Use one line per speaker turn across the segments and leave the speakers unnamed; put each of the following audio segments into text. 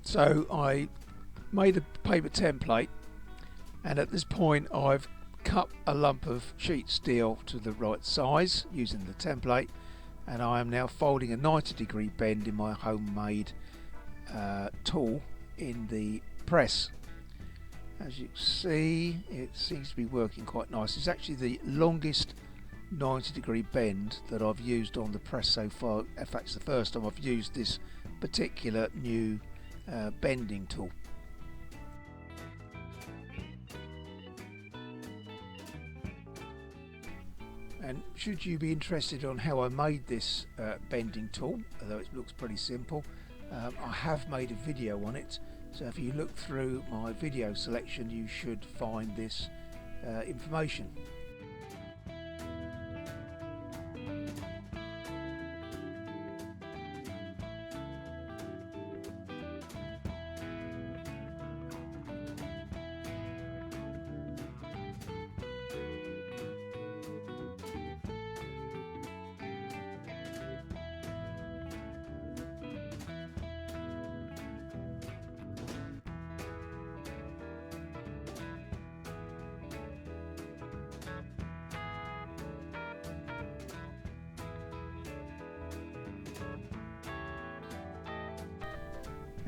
So I made a paper template, and at this point I've cut a lump of sheet steel to the right size using the template, and I am now folding a 90-degree bend in my homemade tool in the press. As you can see, it seems to be working quite nice. It's actually the longest 90-degree bend that I've used on the press so far. In fact, it's the first time I've used this particular new bending tool. And should you be interested on how I made this bending tool, although it looks pretty simple, I have made a video on it. So if you look through my video selection, you should find this information.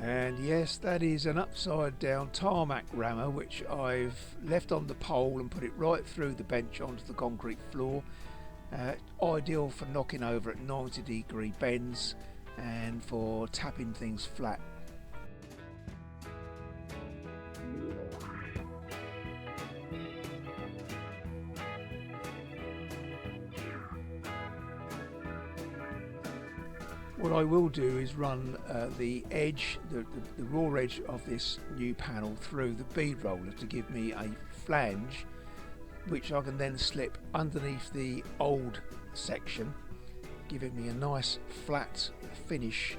And yes, that is an upside down tarmac rammer which I've left on the pole and put it right through the bench onto the concrete floor. Ideal for knocking over at 90-degree bends and for tapping things flat. What I will do is run the edge, the raw edge of this new panel through the bead roller to give me a flange, which I can then slip underneath the old section, giving me a nice flat finish.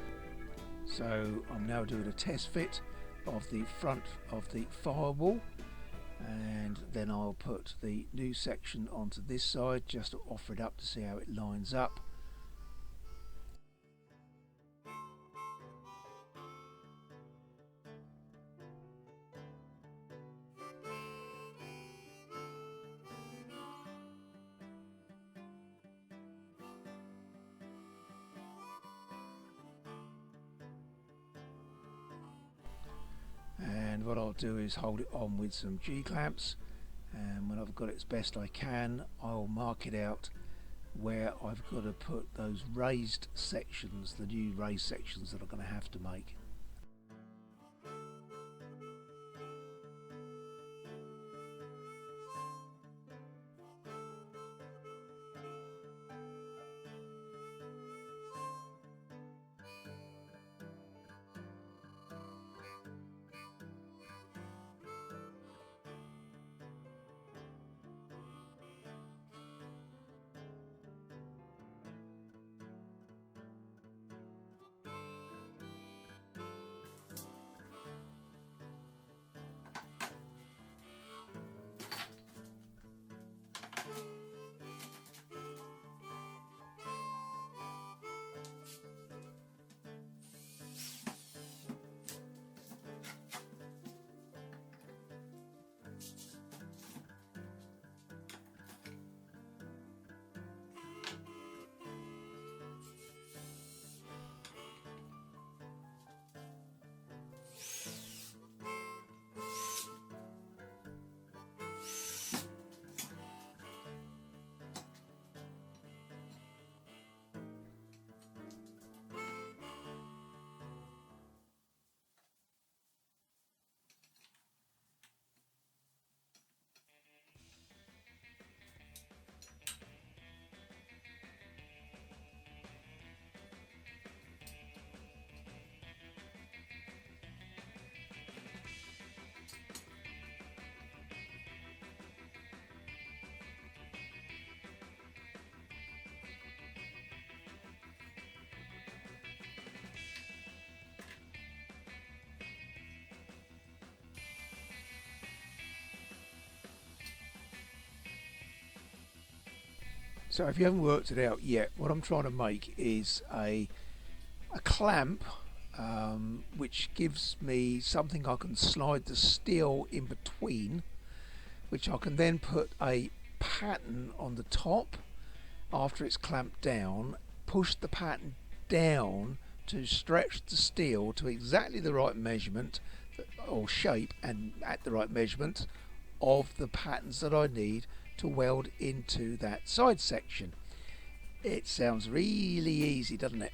So I'm now doing a test fit of the front of the firewall, and then I'll put the new section onto this side just to offer it up to see how it lines up. And what I'll do is hold it on with some G-clamps, and when I've got it as best I can, I'll mark it out where I've got to put those raised sections, the new raised sections that I'm going to have to make. So if you haven't worked it out yet, what I'm trying to make is a clamp which gives me something I can slide the steel in between, which I can then put a pattern on the top after it's clamped down, push the pattern down to stretch the steel to exactly the right measurement or shape and at the right measurement of the patterns that I need to weld into that side section. It sounds really easy, doesn't it?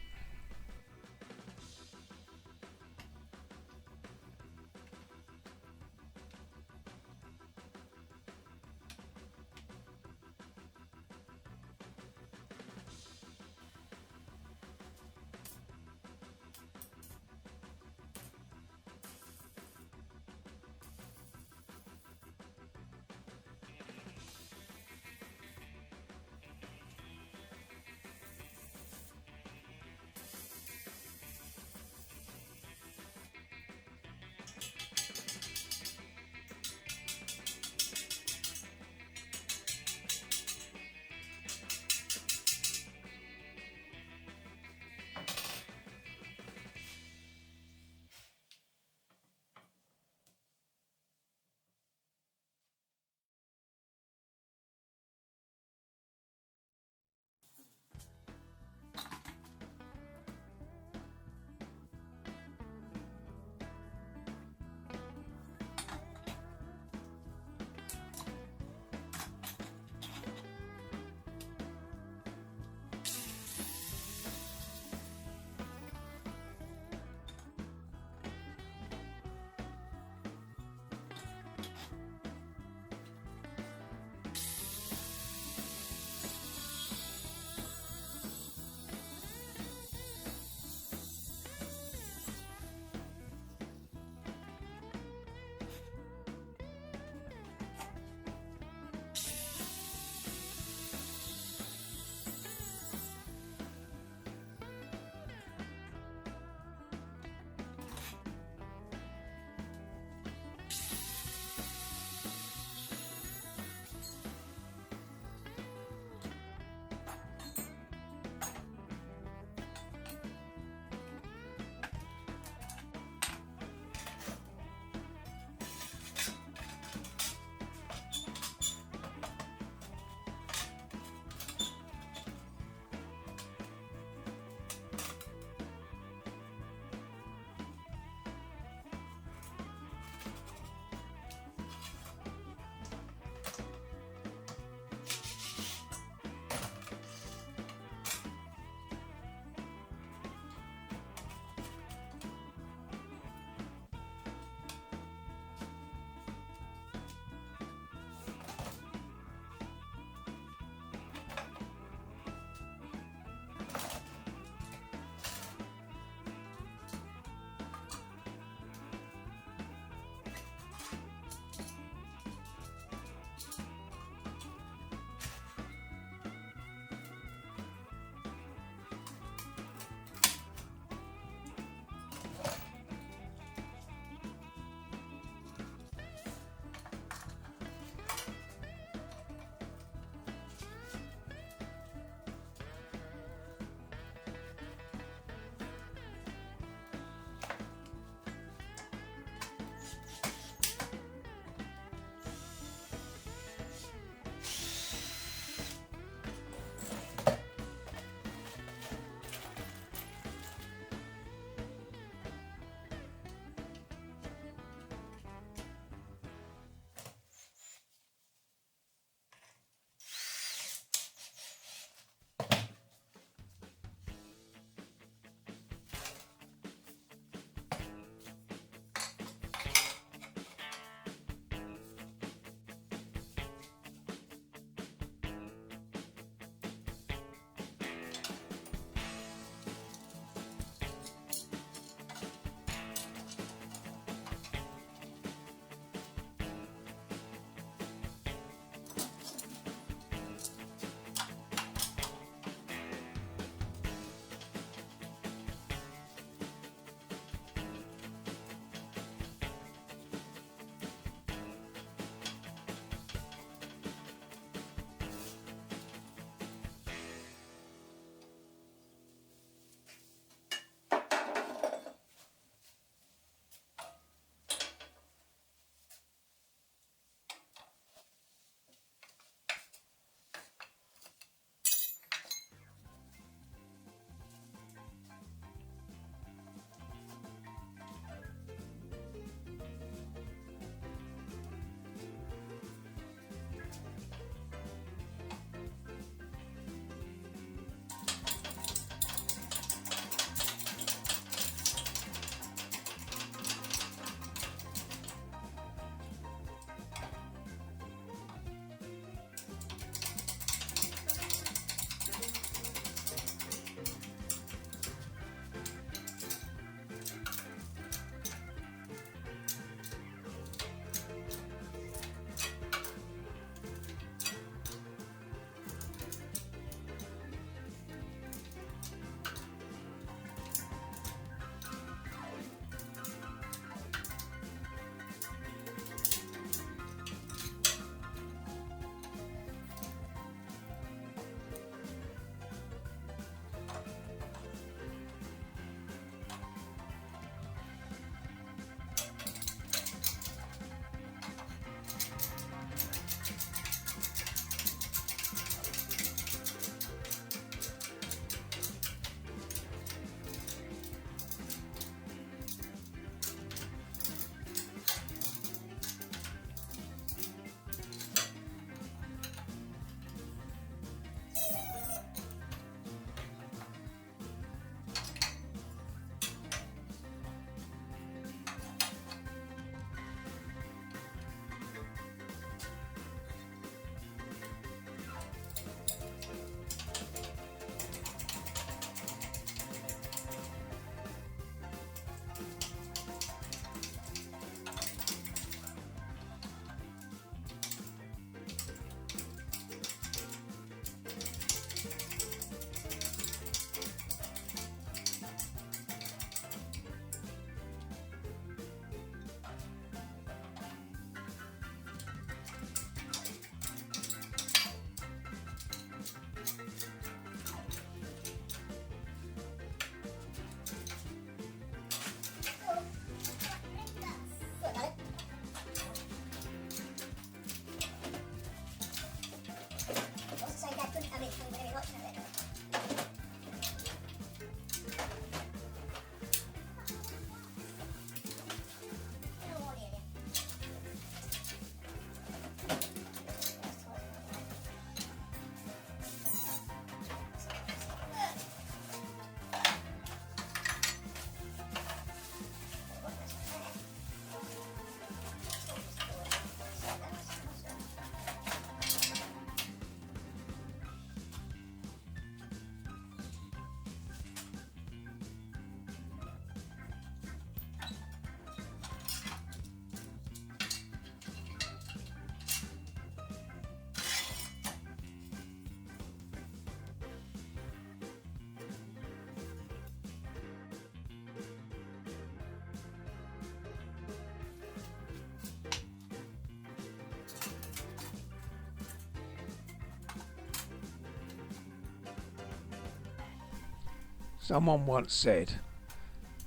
Someone once said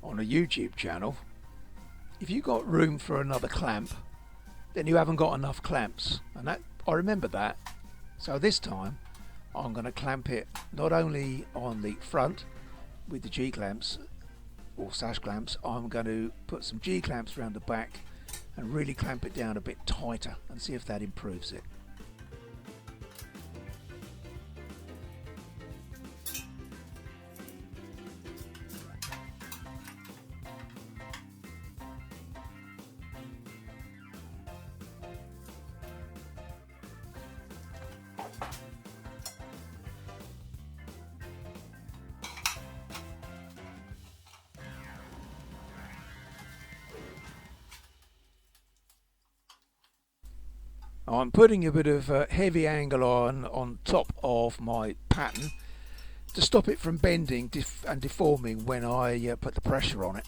on a YouTube channel, if you got room for another clamp, then you haven't got enough clamps. And that, I remember that. So this time I'm going to clamp it not only on the front with the G clamps or sash clamps, I'm going to put some G clamps around the back and really clamp it down a bit tighter and see if that improves it. I'm putting a bit of heavy angle on top of my pattern to stop it from bending and deforming when I put the pressure on it.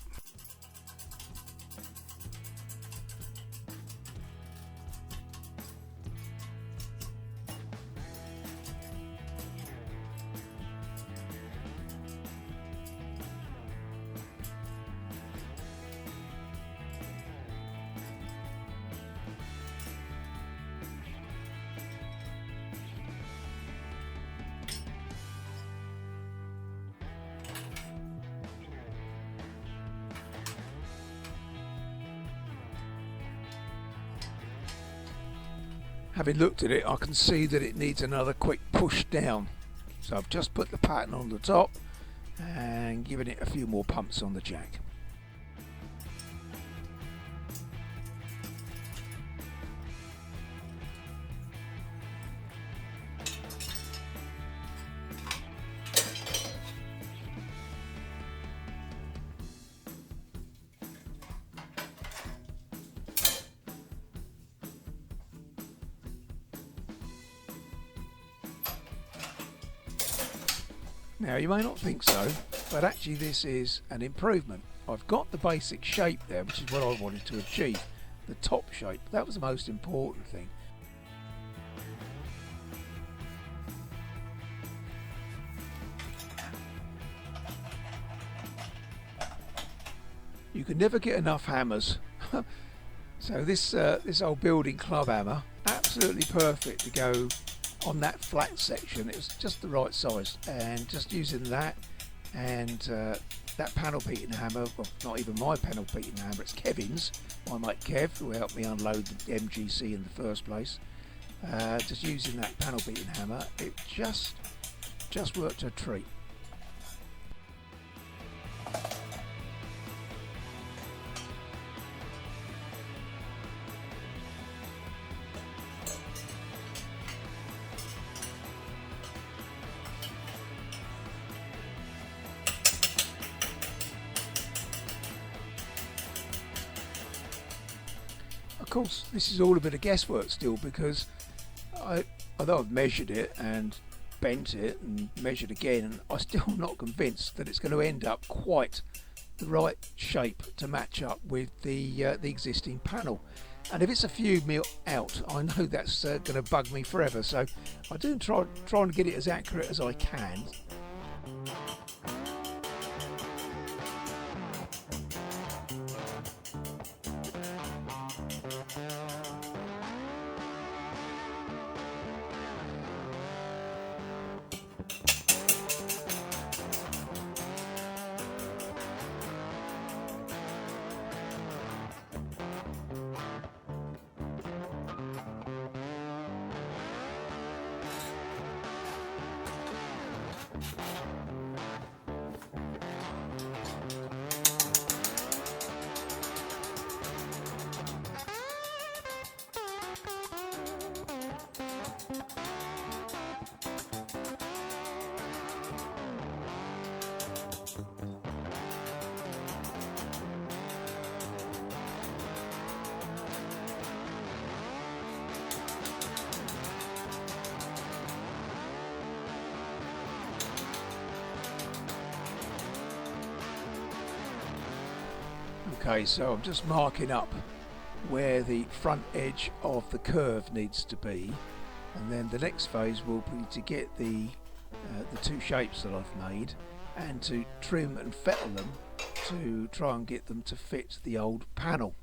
Having looked at it, I can see that it needs another quick push down. So I've just put the pattern on the top and given it a few more pumps on the jack. Now you may not think so, but actually this is an improvement. I've got the basic shape there, which is what I wanted to achieve. The top shape, that was the most important thing. You can never get enough hammers. So this old building club hammer, absolutely perfect to go on that flat section. It was just the right size, and just using that and that panel beating hammer, well, not even my panel beating hammer, it's Kevin's, my mate Kev, who helped me unload the MGC in the first place. Just using that panel beating hammer, it just worked a treat. Of course, this is all a bit of guesswork still, because although I've measured it and bent it and measured again, I'm still not convinced that it's going to end up quite the right shape to match up with the existing panel. And if it's a few mil out, I know that's going to bug me forever. So I do try and get it as accurate as I can. Okay, so I'm just marking up where the front edge of the curve needs to be, and then the next phase will be to get the two shapes that I've made and to trim and fettle them to try and get them to fit the old panel.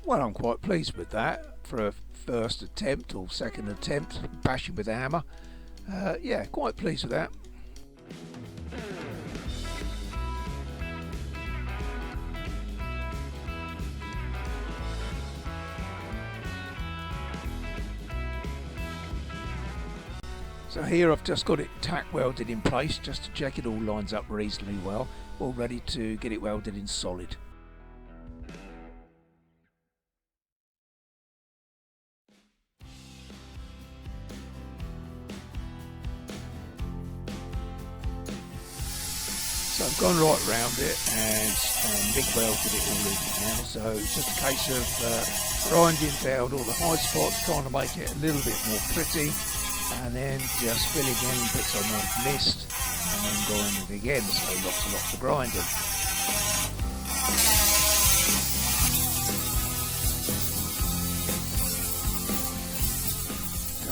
Well, I'm quite pleased with that for a first attempt or second attempt bashing with a hammer. Yeah, quite pleased with that. So here I've just got it tack welded in place just to check it all lines up reasonably well, all ready to get it welded in solid. So I've gone right round it and MIG welded it all in now, so it's just a case of grinding down all the high spots, trying to make it a little bit more pretty, and then just filling in bits I might have missed, and then grinding again, so lots and lots of grinding.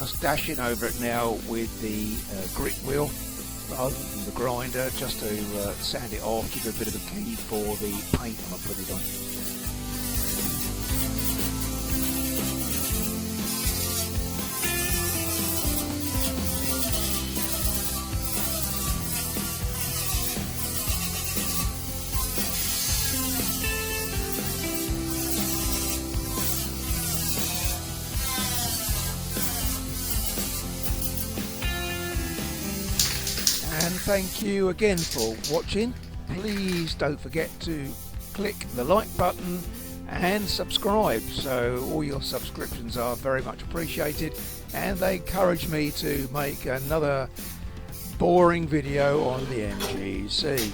Just dashing over it now with the grit wheel rather than the grinder, just to sand it off, give it a bit of a key for the paint when I put it on. And thank you again for watching. Please don't forget to click the like button and subscribe, so all your subscriptions are very much appreciated and they encourage me to make another boring video on the MGC.